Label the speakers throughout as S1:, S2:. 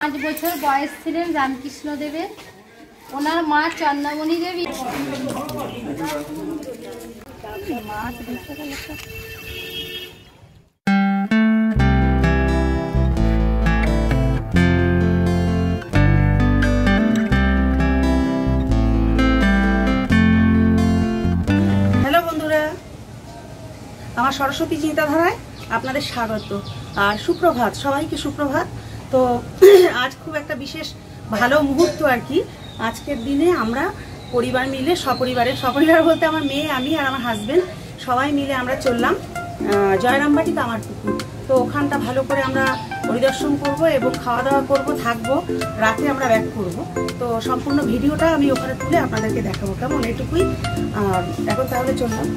S1: 5 বছর বয়স ছিলেন রামকৃষ্ণ দেবের। ওনার মা চন্দ্রমণি দেবী।
S2: হ্যালো বন্ধুরা, আমার সরস্বতী চিন্তাধারায় আপনাদের স্বাগত আর সুপ্রভাত। সবাইকে সুপ্রভাত। তো আজ খুব একটা বিশেষ ভালো মুহূর্ত আর কি। আজকের দিনে আমরা পরিবার মিলে সপরিবার বলতে আমার মেয়ে, আমি আর আমার হাজবেন্ড সবাই মিলে আমরা চললাম জয়রামবাটি কামারপুকুর। তো ওখানটা ভালো করে আমরা পরিদর্শন করব এবং খাওয়া দাওয়া করব, থাকবো, রাতে আমরা ব্যাক করব। তো সম্পূর্ণ ভিডিওটা আমি ওখানে তুলে আপনাদেরকে দেখাবো, কেমন এটুকুই। আর এখন তাহলে চললাম।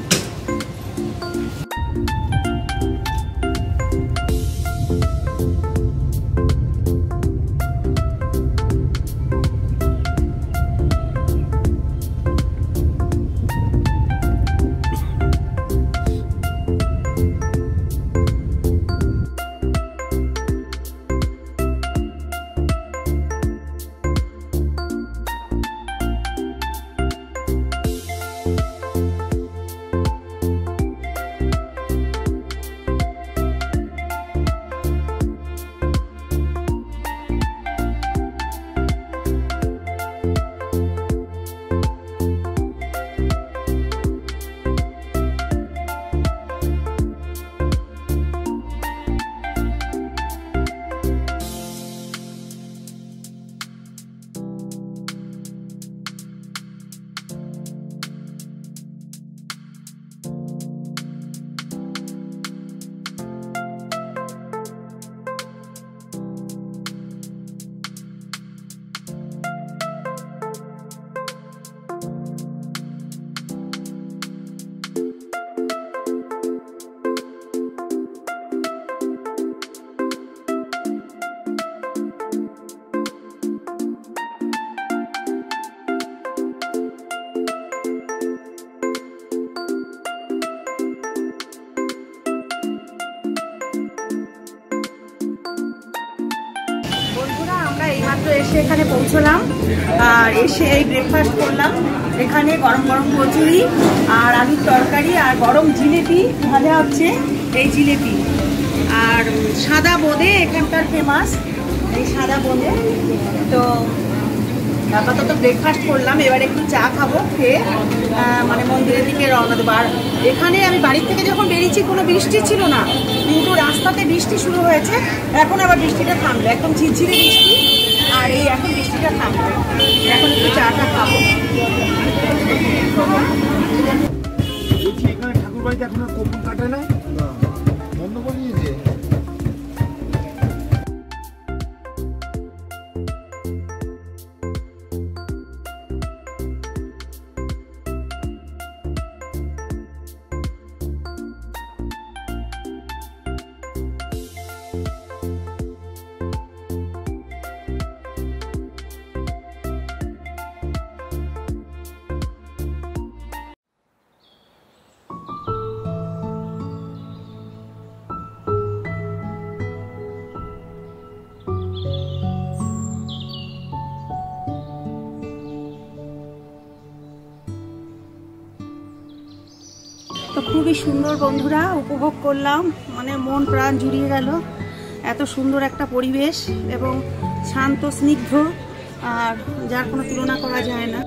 S2: এইমাত্র এসে এখানে পৌঁছলাম আর এসে এই ব্রেকফাস্ট করলাম। এখানে গরম গরম কচুরি আর আলুর তরকারি আর গরম জিলেপি ভাজা হচ্ছে, এই জিলেপি আর সাদা বোঁদে এখানকার ফেমাস, এই সাদা বোঁদে। তো আপাতত ব্রেকফাস্ট করলাম, এবার একটু চা খাবো, খেয়ে মানে মন্দিরের দিকে রওনা দেবো। আর এখানে আমি বাড়ির থেকে যখন বেরিয়েছি কোনো বৃষ্টি ছিল না, কিন্তু রাস্তাতে বৃষ্টি শুরু হয়েছে। এখন আবার বৃষ্টিটা থামলো, একদম ঝিরঝিরে বৃষ্টি। আর এই এখন বৃষ্টিটা থামলো, এখন একটু চাটা খাবো।
S3: ঠাকুর বাড়িতে এখন কখন কাটে না, বন্ধ করে দিয়েছে।
S2: তো খুবই সুন্দর বন্ধুরা, উপভোগ করলাম, মানে মন প্রাণ জুড়িয়ে গেল। এত সুন্দর একটা পরিবেশ এবং শান্ত স্নিগ্ধ, আর যার কোনো তুলনা করা যায় না।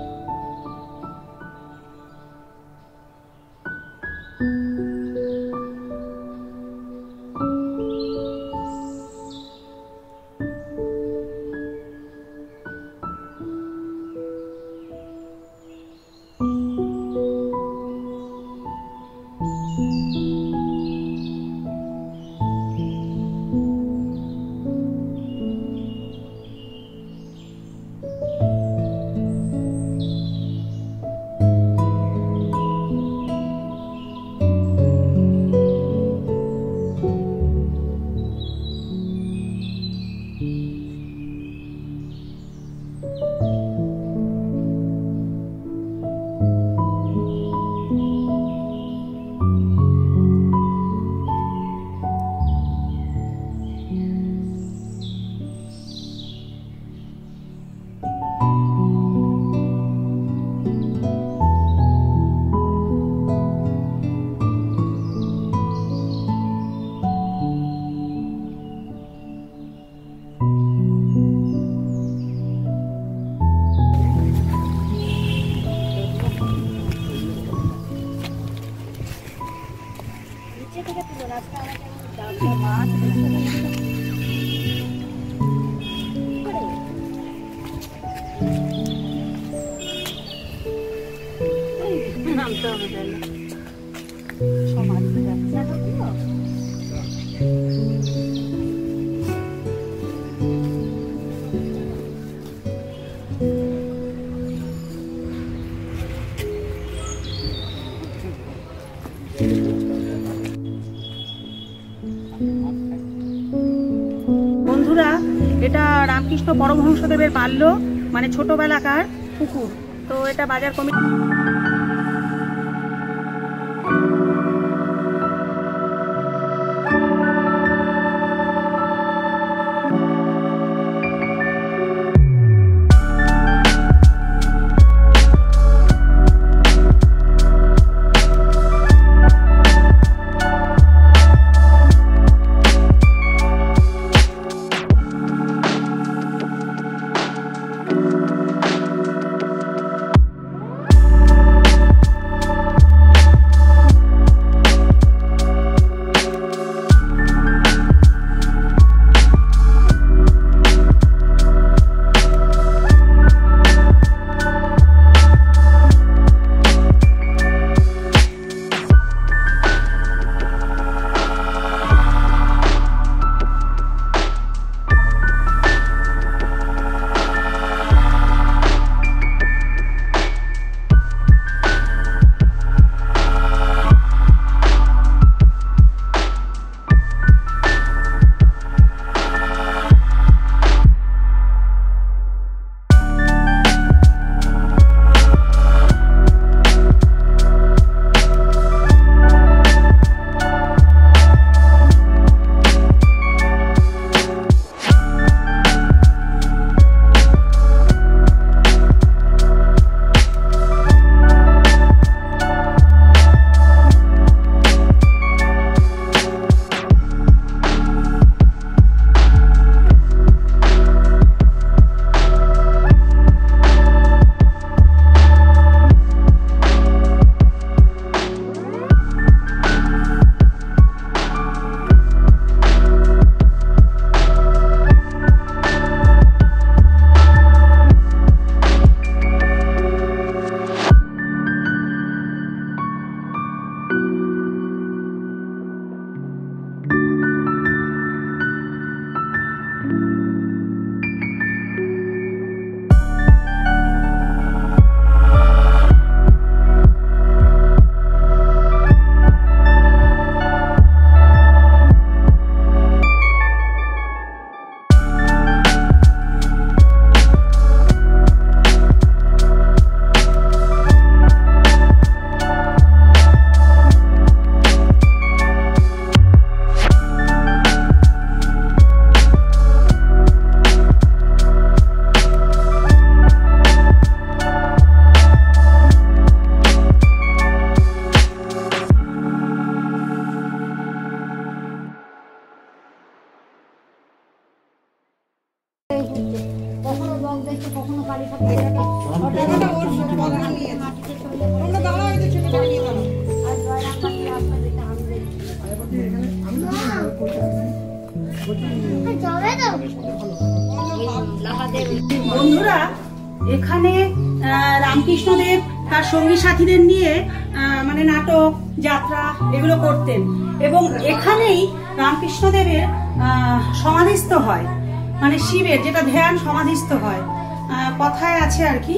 S2: তুলতে হবে তাহলে সমাজ যাচ্ছে না বন্ধুরা, এটা রামকৃষ্ণ পরমহংসদেবের বাল্য মানে ছোটবেলাকার পুকুর। তো এটা বাজার কমিটি
S1: কখনো ব্লগ দেখছে, কখনো কালী ঠাকুর
S2: বন্ধুরা, এখানে রামকৃষ্ণদেব তার সঙ্গী সাথীদের নিয়ে মানে নাটক, যাত্রা এগুলো করতেন এবং এখানেই রামকৃষ্ণদেবের সমাধিস্থ হয়, মানে শিবের যেটা ধ্যান সমাধিস্থ হয়। কথায় আছে আর কি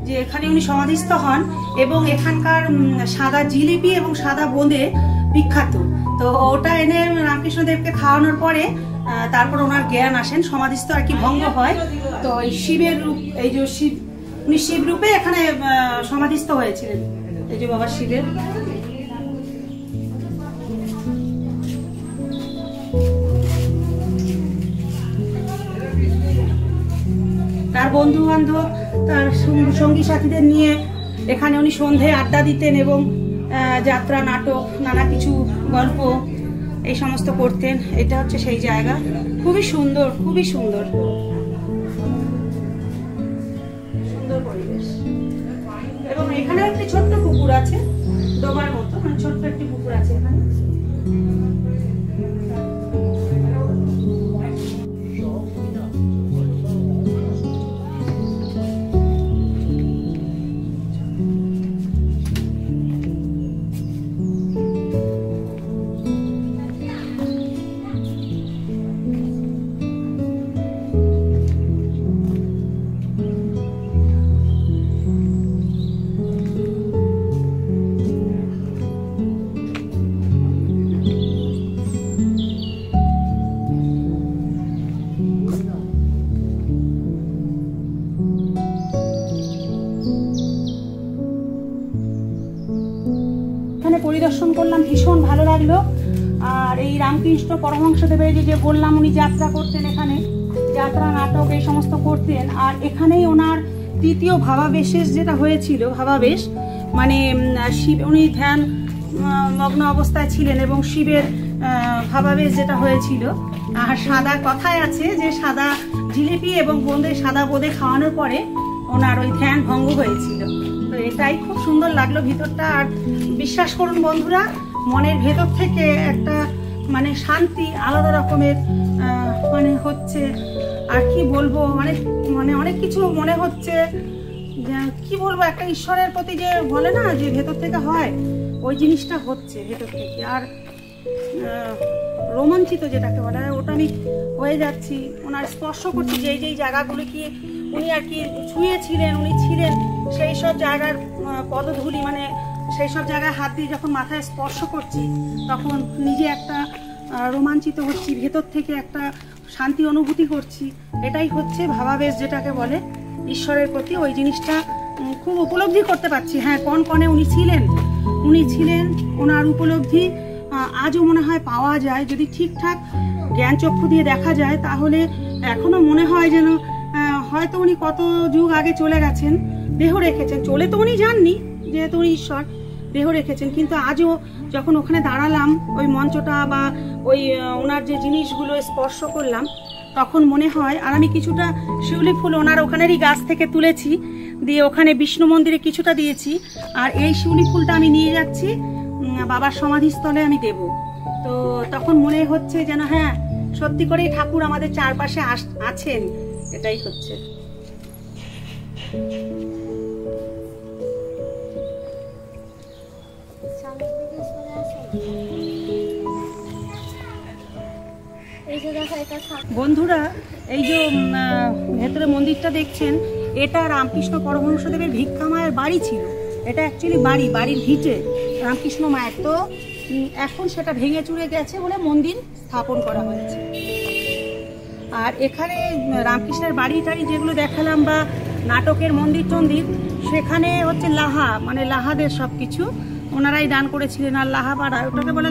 S2: যে এখানে উনি সমাধিস্থ হন এবং এখানকার সাদা জিলিপি এবং সাদা বোঁদে বিখ্যাত। তো ওটা এনে রামকৃষ্ণদেবকে খাওয়ানোর পরে তারপর ওনার জ্ঞান আসেন, সমাধিস্থ আর কি ভঙ্গ হয়। তো এই শিবের রূপ, এই যে শিব, উনি শিব রূপে এখানে সমাধিস্থ হয়েছিলেন। এই যে বাবা শিবের তার বন্ধু বান্ধব, তার সঙ্গী সাথীদের নিয়ে এখানে উনি সন্ধে আড্ডা দিতেন এবং যাত্রা, নাটক, নানা কিছু গল্প এই সমস্ত করতেন। এটা হচ্ছে সেই জায়গা, খুবই সুন্দর, খুবই সুন্দর সুন্দর পরিবেশ। এবং এখানে একটি ছোট্ট পুকুর আছে, ডোবার মতো, মানে ছোট্ট একটি পুকুর আছে এখানে। এখানে পরিদর্শন করলাম, ভীষণ ভালো লাগলো। আর এই রামকৃষ্ণ পরমহংসদেবের যে বললাম উনি যাত্রা করতেন, এখানে যাত্রা নাটক এই সমস্ত করতেন। আর এখানেই ওনার তৃতীয় ভাবাবেশেষ যেটা হয়েছিল, ভাবাবেশ মানে শিব, উনি ধ্যান মগ্ন অবস্থায় ছিলেন এবং শিবের ভাবাবেশ যেটা হয়েছিল। আর সাদা কথায় আছে যে সাদা জিলিপি এবং বোঁদে, সাদা বোঁদে খাওয়ানোর পরে ওনার ওই ধ্যান ভঙ্গ হয়েছিল। তো এটাই খুব সুন্দর লাগলো ভিতরটা। আর বিশ্বাস করুন বন্ধুরা, মনের ভেতর থেকে একটা মানে শান্তি আলাদা রকমের মানে হচ্ছে। আর কি বলবো, মানে অনেক কিছু মনে হচ্ছে, কি বলবো, একটা ঈশ্বরের প্রতি যে বলে না যে ভেতর থেকে হয়, ওই জিনিসটা হচ্ছে ভেতর থেকে। আর রোমাঞ্চিত যেটাকে বলা হয়, ওটা আমি হয়ে যাচ্ছি। ওনার স্পর্শ করছি যেই জায়গাগুলো কি উনি আর কি ছুঁয়েছিলেন, উনি ছিলেন, সেই সব জায়গার পদধূলি, মানে সেই সব জায়গায় হাত দিয়ে যখন মাথায় স্পর্শ করছি, তখন নিজে একটা রোমাঞ্চিত হচ্ছি, ভেতর থেকে একটা শান্তি অনুভূতি করছি। এটাই হচ্ছে ভাবাবেশ যেটাকে বলে ঈশ্বরের প্রতি, ওই জিনিসটা খুব উপলব্ধি করতে পারছি। হ্যাঁ, কনে উনি ছিলেন, ওনার উপলব্ধি আজও মনে হয় পাওয়া যায়। যদি ঠিকঠাক জ্ঞান চক্ষু দিয়ে দেখা যায়, তাহলে এখনো মনে হয় যেন হয়তো উনি কত যুগ আগে চলে গেছেন, দেহ রেখেছেন। চলে তো উনি যাননি, যেহেতু উনি ঈশ্বর, দেহ রেখেছেন। কিন্তু আজও যখন ওখানে দাঁড়ালাম, ওই মঞ্চটা বা ওই ওনার যে জিনিসগুলো স্পর্শ করলাম, তখন মনে হয়। আর আমি কিছুটা শিউলি ফুল ওনার ওখানেরই গাছ থেকে তুলেছি, দিয়ে ওখানে বিষ্ণু মন্দিরে কিছুটা দিয়েছি। আর এই শিউলি ফুলটা আমি নিয়ে যাচ্ছি বাবার সমাধিস্থলে আমি দেব। তো তখন মনে হচ্ছে যেন হ্যাঁ, সত্যি করেই ঠাকুর আমাদের চারপাশে আছেন। এটাই হচ্ছে। বন্ধুরা, এই যে ভেতরে মন্দিরটা দেখছেন, এটা রামকৃষ্ণ পরমহংসদেবের ভিক্ষা মায়ের বাড়ি ছিল। এটা অ্যাকচুয়ালি বাড়ির ভিটে রামকৃষ্ণ মায়ের। তো এখন সেটা ভেঙে চুরে গেছে বলে মন্দির স্থাপন করা হয়েছে। আর এখানে রামকৃষ্ণের বাড়ি টাড়ি যেগুলো দেখালাম বা নাটকের মন্দির টন্দির, সেখানে হচ্ছে লাহা, মানে লাহাদের সব কিছু ওনারাই দান করেছিলেন। আর লাহাপাড়া, ওটাকে বলে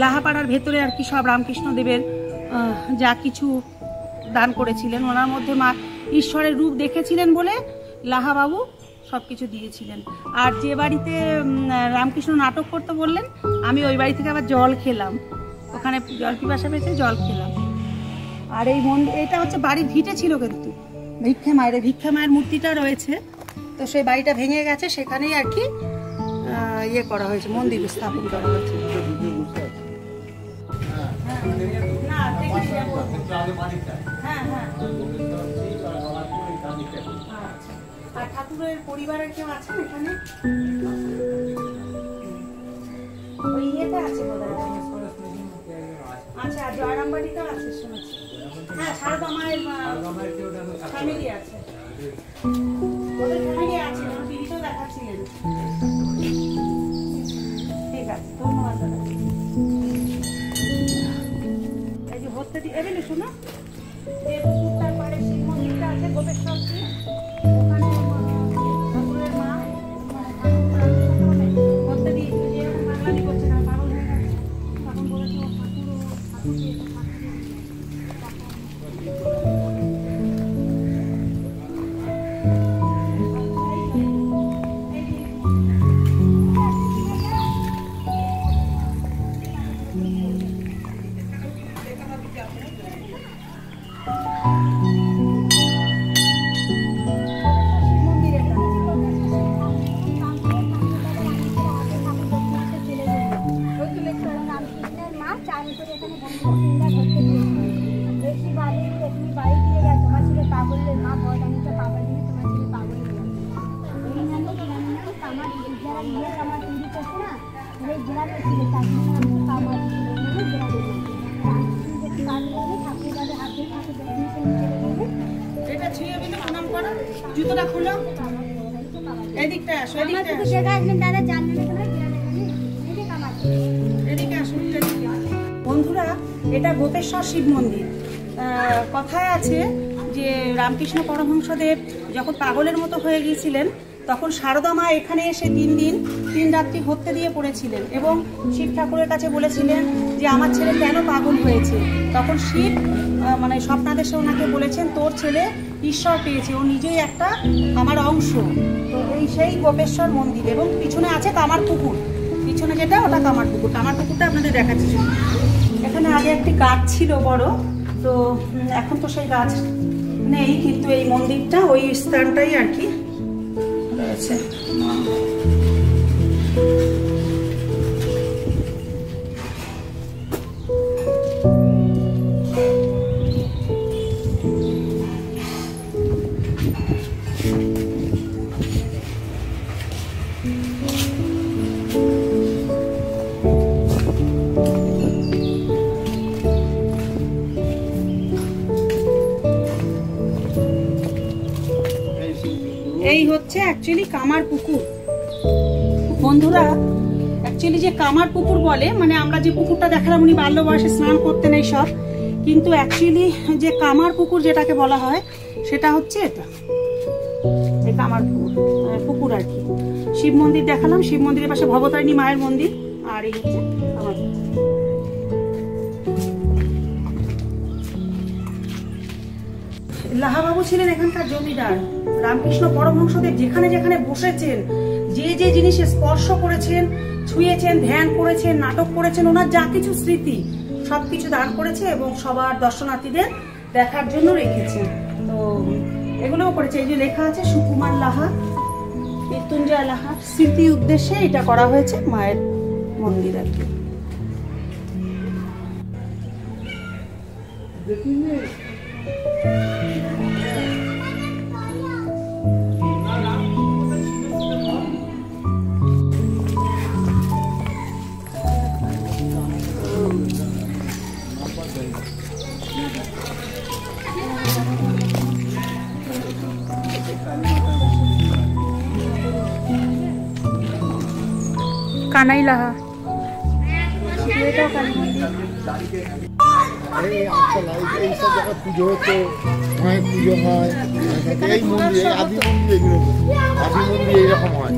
S2: লাহাপাড়ার ভেতরে আর কি সব রামকৃষ্ণদেবের যা কিছু দান করেছিলেন, ওনার মধ্যে মা ঈশ্বরের রূপ দেখেছিলেন বলে লাহাবাবু সব কিছু দিয়েছিলেন। আর যে বাড়িতে রামকৃষ্ণ নাটক করতে বললেন, আমি ওই বাড়ি থেকে আবার জল খেলাম, ওখানে জল পিপাসা পেয়েছে, জল খেলাম। আর এই এটা হচ্ছে বাড়ির ভিটে ছিল, কিন্তু ভিক্ষা মায়ের মূর্তিটা রয়েছে। তো সেই বাড়িটা ভেঙে গেছে, সেখানেই আর কি ইয়ে করা হয়েছে, মন্দির স্থাপন করা হয়েছে। আর ঠাকুরের পরিবারের কেউ আছেন এখানে? ওই ইয়েটা আছে বোধহয়। আচ্ছা, জয়রামবাড়িটাও আছে শুনেছি। হ্যাঁ, সারদা মায়ের ফ্যামিলি আছে, ওদের ফ্যামিলি আছে, টিভিতেও দেখাচ্ছিলেন। ঠিক আছে, ধন্যবাদ দাদা। এই যে ভর্তি এবেলে শোনো, যে পুকুরটার পাড়ে শিব মন্দিরটা আছে, গোপেশ্বর শিব, ওখানে ঠাকুরের মা ভর্তি দিয়েছিল। যে বাংলাদেশ করছে না, পাগল হয়ে গেছে, তখন বলেছিল ঠাকুরকে জুতোটা খুলো, এদিকটা আসো, এদিকে আসো। বন্ধুরা, এটা গোপেশ্বর শিব মন্দির। কথায় আছে যে রামকৃষ্ণ পরমহংসদেব যখন পাগলের মতো হয়ে গিয়েছিলেন, তখন শারদা মা এখানে এসে 3 রাত্রি হত্যে দিয়ে পড়েছিলেন এবং শিব ঠাকুরের কাছে বলেছিলেন যে আমার ছেলে কেন পাগল হয়েছে। তখন শিব মানে স্বপ্নাদেশে ওনাকে বলেছেন তোর ছেলে ঈশ্বর পেয়েছে, ও নিজেই একটা আমার অংশ। তো এই সেই গোপেশ্বর মন্দির এবং পিছনে আছে কামার পুকুর, পিছনে যেটা ওটা কামার পুকুর। কামার পুকুরটা আপনাদের দেখাচ্ছি। এখানে আগে একটি গাছ ছিল বড়, তো এখন তো সেই গাছ নেই, কিন্তু এই মন্দিরটা ওই স্থানটাই আর কি রয়েছে। এই হচ্ছে অ্যাকচুয়ালি কামার পুকুর বন্ধুরা। অ্যাকচুয়ালি যে কামার পুকুর বলে, মানে আমরা যে পুকুরটা দেখালাম উনি বাল্য বয়সে স্নান করতেন এই সব, কিন্তু অ্যাকচুয়ালি যে কামার পুকুর যেটাকে বলা হয় সেটা হচ্ছে এটা, এই কামার পুকুর আর কি। শিব মন্দির দেখালাম, শিব মন্দিরের পাশে ভবতারিণী মায়ের মন্দির, আর এই হচ্ছে কামার পুকুর। লাহাবাবু ছিলেন এখানকার জমিদার। রামকৃষ্ণ পরমহংসদেব যেখানে যেখানে বসেছেন, যে যে জিনিসে স্পর্শ করেছেন, ছুঁয়েছেন, ধ্যান করেছেন, নাটক করেছেন, ওনার যা কিছু স্মৃতি সবকিছু দান করেছে এবং সবার দর্শনার্থীদের দেখার জন্য রেখেছেন। তো এগুলোও করেছে। এই যে লেখা আছে সুকুমার লাহা, মৃত্যুঞ্জয় লাহা স্মৃতি উদ্দেশ্যে এটা করা হয়েছে মায়ের মন্দির আর কি। কানাই লাহা
S3: এইসব জায়গায় পুজো হতো, মায়ের পুজো হয়, এই মন্দির, এই আদি মন্দির, এগুলো আদি মন্দির এইরকম হয়।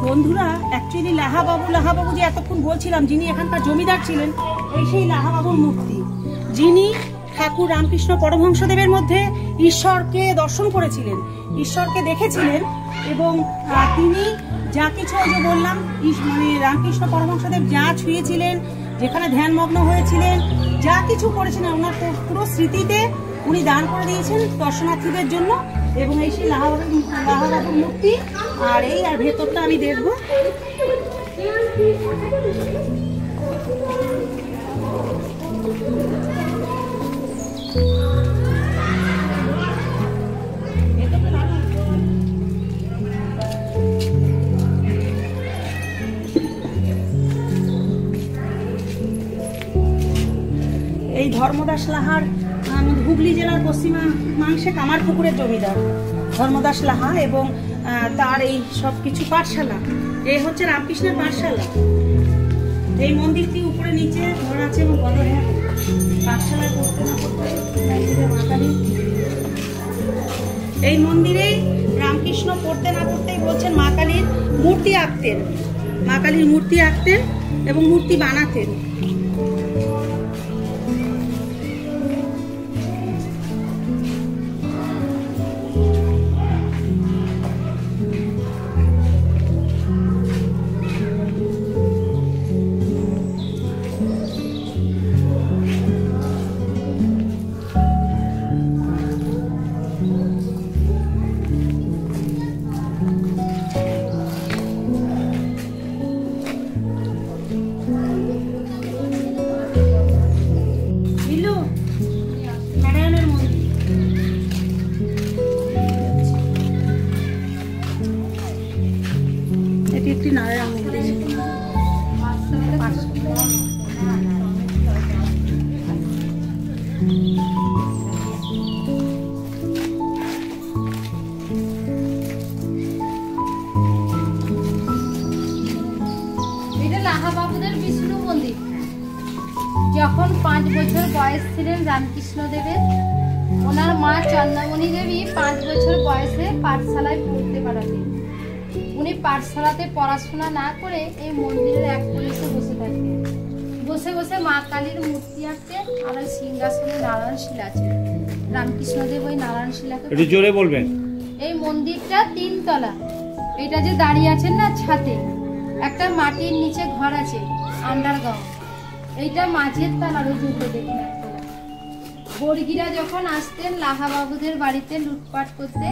S2: বন্ধুরা অ্যাকচুয়ালি লাহাবাবু যে এতক্ষণ বলছিলাম যিনি এখানকার জমিদার ছিলেন, এই সেই লাহাবাবুর মূর্তি, যিনি ঠাকুর রামকৃষ্ণ পরমহংসদেবের মধ্যে ঈশ্বরকে দর্শন করেছিলেন, ঈশ্বরকে দেখেছিলেন এবং তিনি যা কিছু যে বললাম মানে রামকৃষ্ণ পরমহংসদেব যা ছুঁয়েছিলেন, যেখানে ধ্যানমগ্ন হয়েছিলেন, যা কিছু করেছিলেন ওনার পুরো স্মৃতিতে উনি দান করে দিয়েছেন দর্শনার্থীদের জন্য। এবং এই সেই লাহাবাবুর মূর্তি, আর এই আর ভেতরটা আমি দেখবো। এই ধর্মদাস লাহার হুগলি জেলার পশ্চিমাংশে কামার পুকুরের জমিদার ধর্মদাস লাহা এবং তার এই সব কিছু পাঠশালা, এই হচ্ছে রামকৃষ্ণের পাঠশালা। এই মন্দিরটি উপরে নিচে ঘর আছে এবং পাঠশালায় পড়তে না পড়তে এই মন্দিরেই রামকৃষ্ণ পড়তে না পড়তেই বলছেন মা কালীর মূর্তি আঁকতেন, মা কালীর মূর্তি আঁকতেন এবং মূর্তি বানাতেন। একটি নারায়ণ মন্দির।
S1: এটা লাহাবাবুদের বিষ্ণু মন্দির। যখন 5 বছর বয়স ছিলেন রামকৃষ্ণ দেবের, ওনার মা চন্দ্রমণি দেবী 5 বছর বয়সে পাঠশালায় পড়তে পাঠাতেন। উনি পাঠশালাতে পড়াশোনা না করে এই মন্দিরের এক কোণে বসে থাকতেন। বসে বসে মা কালীর মূর্তি আঁকতেন আর ওই সিংহাসনে নারায়ণ শিলা আছে। রামকৃষ্ণ দেব ওই নারায়ণ শিলাকে
S4: একটু জোরে বলবেন।
S1: এই মন্দিরটা 3 তলা। এটা যে দাঁড়িয়ে আছেন না, ছাদে একটা মাটির নিচে ঘর আছে, আন্ডারগ্রাউন্ড। এইটা মাঝের তলার দুটো দেখুন। বর্গিরা যখন আসতেন লাহাবাবুদের বাড়িতে লুটপাট করতে,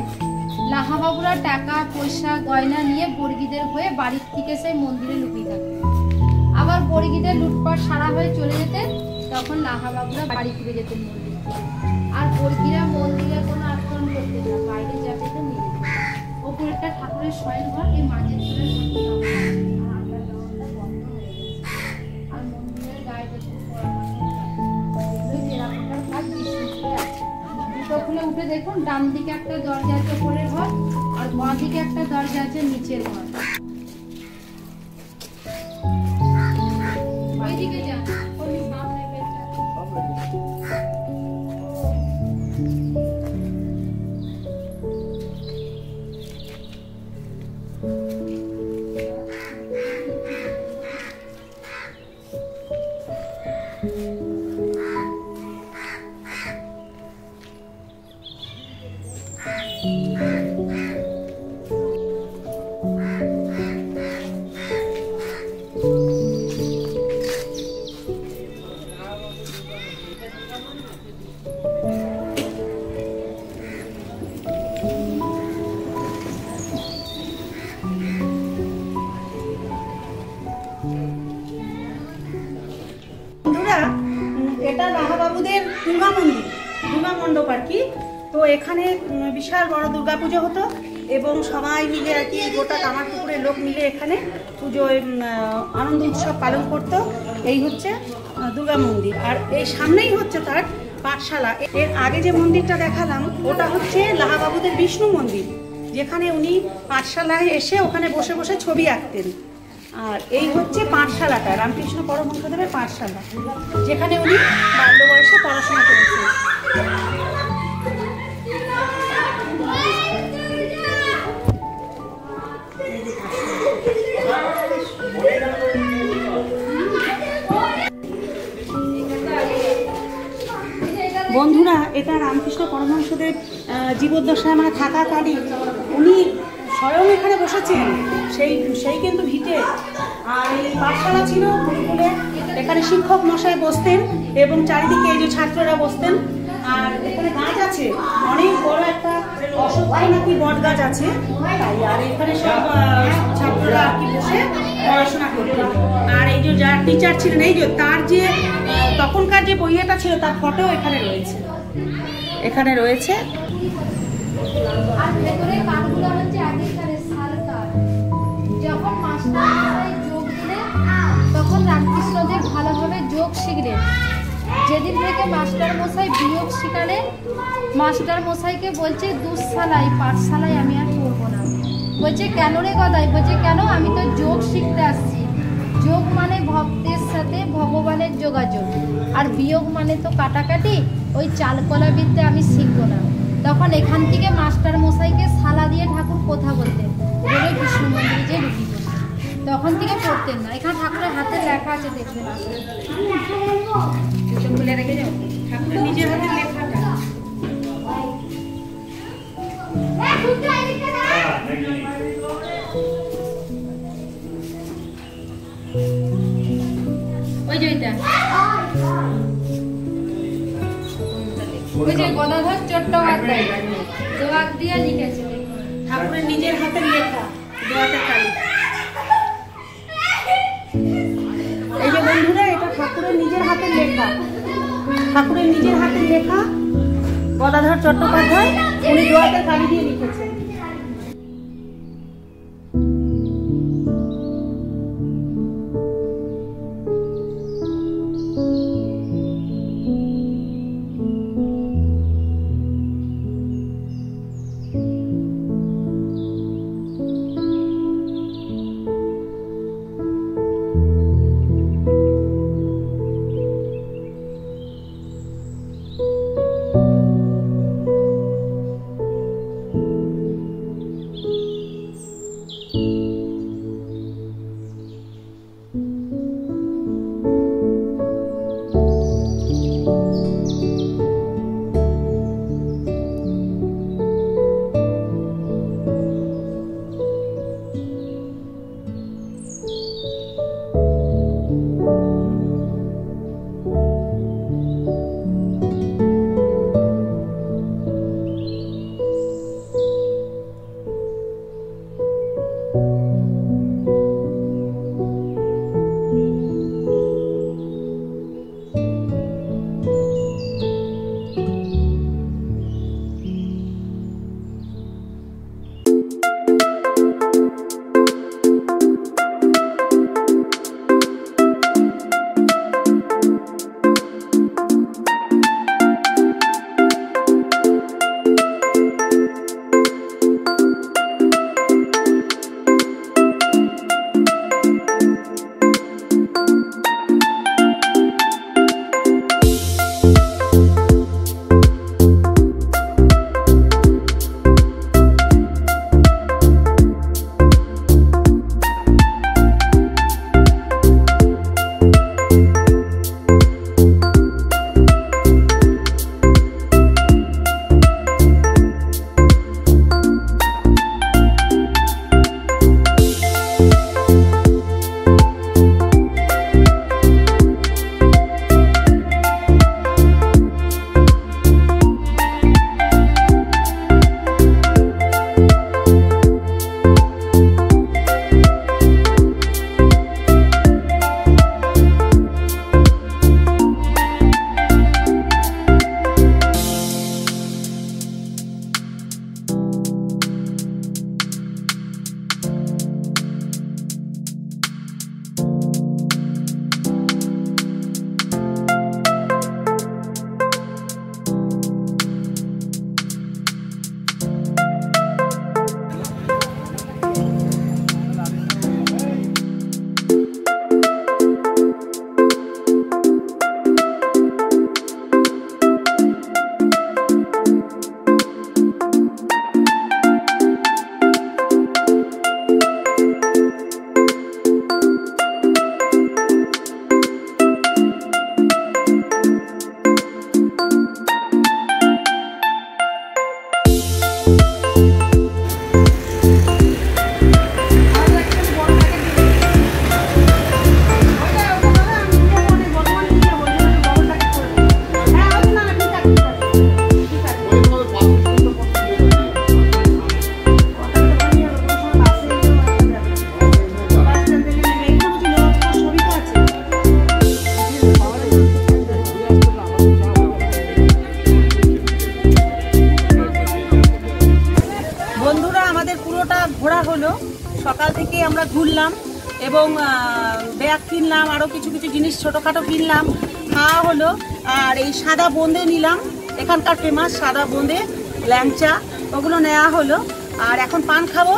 S1: লাহাবাবুরা টাকা পয়সা গয়না নিয়ে বর্গিদের হয়ে বাড়ির থেকে সেই মন্দিরে লুকিয়ে থাকতেন। আবার বর্গিদের লুটপাট সারা হয়ে চলে যেতেন, তখন লাহাবাবুরা বাড়ি ফিরে যেতেন মন্দির। আর বর্গিরা মন্দিরে কোনো আক্রমণ করতেন না, বাইরে যাবে তো নিয়ে যেতেন। ওপরেরটা ঠাকুরের শয়ন ঘর, এই মাঝের খুলে উঠে দেখুন, ডান দিকে একটা দরজা আছে উপরের ঘর, আর বাঁ দিকে একটা দরজা আছে নিচের ঘর। ওইদিকে যান, ওই সামনে বেরটা।
S2: এটা লাহাবাবুদের দুর্গা মন্দির, দুর্গা মণ্ডপ আর কি। তো এখানে বিশাল বড় দুর্গাপুজো হতো এবং সবাই মিলে আর কি গোটা কামারপুকুরের লোক মিলে এখানে পুজোয় আনন্দ উৎসব পালন করত। এই হচ্ছে দুর্গা মন্দির, আর এই সামনেই হচ্ছে তার পাঠশালা। এর আগে যে মন্দিরটা দেখালাম ওটা হচ্ছে লাহাবাবুদের বিষ্ণু মন্দির, যেখানে উনি পাঠশালায় এসে ওখানে বসে বসে ছবি আঁকতেন। আর এই হচ্ছে পাঠশালাটা, রামকৃষ্ণ পরমহংসদেবের পাঠশালা, যেখানে উনি বাল্য বয়সে পড়াশোনা করেছেন। বন্ধুরা, এটা রামকৃষ্ণ পরমহংসদেব জীবদ্দশায় মানে থাকাকালীন উনি স্বয়ং এখানে বসেছেন, সেই কিন্তু ভিটে। আর এই পাঠশালা ছিল গুরুকুলে, এখানে শিক্ষক মশাই বসতেন এবং চারিদিকে এই যে ছাত্ররা বসতেন। আর এখানে গাছ আছে, অনেক বড় একটা অশ্বত্থ নাকি বট গাছ আছে, আর এখানে সব ছাত্ররা আর কি বসে পড়াশোনা করতেন। আর এই যে যার টিচার ছিলেন, এই যে তার যে তখনকার যে বইয়েটা ছিল তার ফটো এখানে রয়েছে, এখানে রয়েছে।
S1: আর ভেতরে কাঠগুলো হচ্ছে আগেকারের শালকাঠ। যখন মাস্টার যোগ দিলেন তখন রামকৃষ্ণদেব ভালোভাবে যোগ শিখলেন। যেদিন থেকে মাস্টার মশাই বিয়োগ শিখালেন, মাস্টার মশাইকে বলছে দুঃশালায় পাঠশালায় আমি আর পড়বো না। বলছে কেন রে গদাই? বলছে কেন, আমি তো যোগ শিখতে আসছি। যোগ মানে ভক্তের সাথে ভগবানের যোগাযোগ, আর বিয়োগ মানে তো কাটাকাটি, ওই চালকলা বিদ্যা আমি শিখবো না। তখন এখান থেকে মাস্টার মশাইকে শালা দিয়ে ঠাকুর কথা বলতেন, বলে বিষ্ণু মন্দিরে যে রুটি করতেন। তখন থেকে পড়তেন না। এখানে ঠাকুরের হাতে লেখা আছে, দেখবেন
S2: খুলে রেখে যাও, ঠাকুরের নিজের হাতের লেখাটা।
S1: ওই যে এটা, ওই যে গদাধর চট্টোপাধ্যায় দোয়াক দিয়ে লিখেছে,
S2: ঠাকুরের নিজের হাতের লেখা, দোয়াতের কালি। এই যে বন্ধুরা, এটা ঠাকুরের নিজের হাতের লেখা, ঠাকুরের নিজের হাতের লেখা গদাধর চট্টোপাধ্যায়, উনি দোয়াতের কালি দিয়ে লিখেছেন। আমরা ঘুরলাম এবং ব্যাগ কিনলাম, আরও কিছু কিছু জিনিস ছোটোখাটো কিনলাম, খাওয়া হলো। আর এই সাদা বোঁদে নিলাম, এখানকার ফেমাস সাদা বোঁদে, ল্যাংচা, ওগুলো নেওয়া হলো। আর এখন পান খাবো,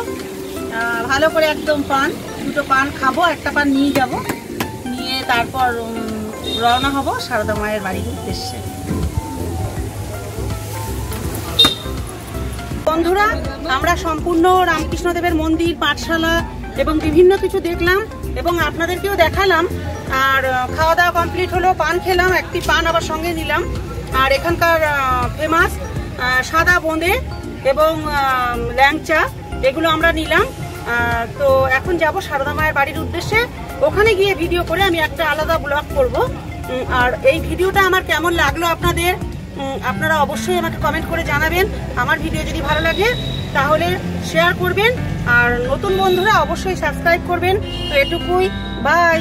S2: ভালো করে একদম পান, দুটো পান খাবো, একটা পান নিয়ে যাব, নিয়ে তারপর রওনা হব সারদা মায়ের বাড়ির উদ্দেশ্যে। বন্ধুরা, আমরা সম্পূর্ণ রামকৃষ্ণদেবের মন্দির, পাঠশালা এবং বিভিন্ন কিছু দেখলাম এবং আপনাদেরকেও দেখালাম। আর খাওয়া দাওয়া কমপ্লিট হলো, পান খেলাম, একটি পান আবার সঙ্গে নিলাম। আর এখানকার ফেমাস সাদা বোঁদে এবং ল্যাংচা, এগুলো আমরা নিলাম। তো এখন যাব সারদা মায়ের বাড়ির উদ্দেশ্যে। ওখানে গিয়ে ভিডিও করে আমি একটা আলাদা ব্লগ করব। আর এই ভিডিওটা আমার কেমন লাগলো আপনারা অবশ্যই আমাকে কমেন্ট করে জানাবেন। আমার ভিডিও যদি ভালো লাগে তাহলে শেয়ার করবেন, আর নতুন বন্ধুরা অবশ্যই সাবস্ক্রাইব করবেন। তো এটুকুই, বাই।